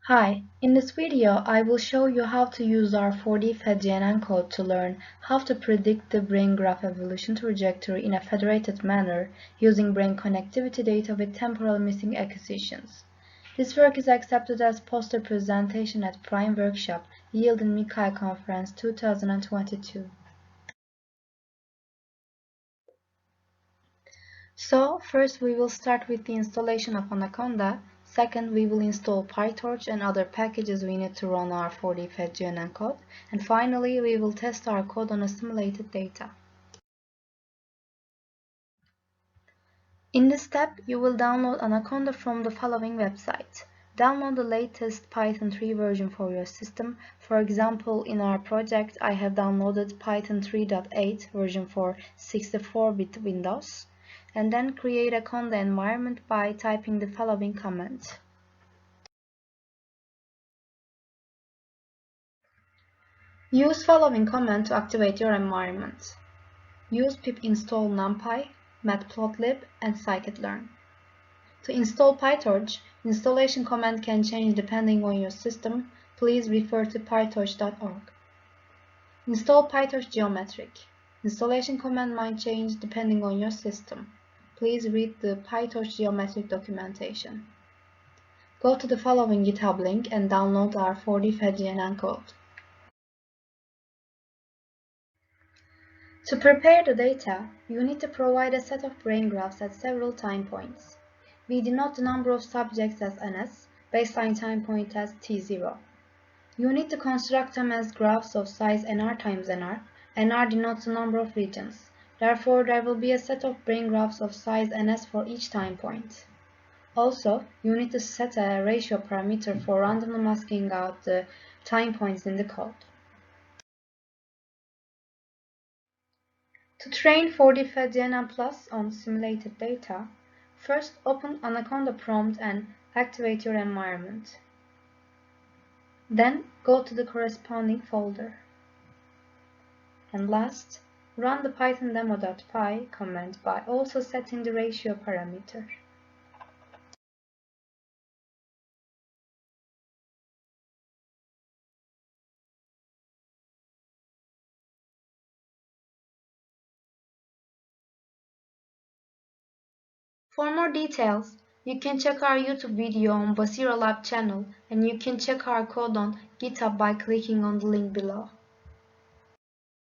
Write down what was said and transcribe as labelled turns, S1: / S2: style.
S1: Hi, in this video I will show you how to use our 4D federa code to learn how to predict the brain graph evolution trajectory in a federated manner using brain connectivity data with temporal missing acquisitions. This work is accepted as poster presentation at Prime Workshop held in MICCAI Conference 2022. So, first we will start with the installation of Anaconda. Second, we will install PyTorch and other packages we need to run our 4D federa code. And finally, we will test our code on a simulated data. In this step, you will download Anaconda from the following website. Download the latest Python 3 version for your system. For example, in our project, I have downloaded Python 3.8 version for 64-bit Windows. And then create a Conda environment by typing the following command. Use following command to activate your environment. Use pip install numpy, matplotlib, and scikit-learn. To install PyTorch, installation command can change depending on your system. Please refer to pytorch.org. Install PyTorch geometric. Installation command might change depending on your system. Please read the PyTorch geometric documentation. Go to the following GitHub link and download our 4D federa code. To prepare the data, you need to provide a set of brain graphs at several time points. We denote the number of subjects as ns, baseline time point as t0. You need to construct them as graphs of size nr times nr. nr denotes the number of regions. Therefore, there will be a set of brain graphs of size ns for each time point. Also, you need to set a ratio parameter for randomly masking out the time points in the code. To train 4D federa Plus on simulated data, first open Anaconda prompt and activate your environment. Then go to the corresponding folder. And last, run the python demo.py command by also setting the ratio parameter. For more details, you can check our YouTube video on Basira Lab channel, and you can check our code on GitHub by clicking on the link below.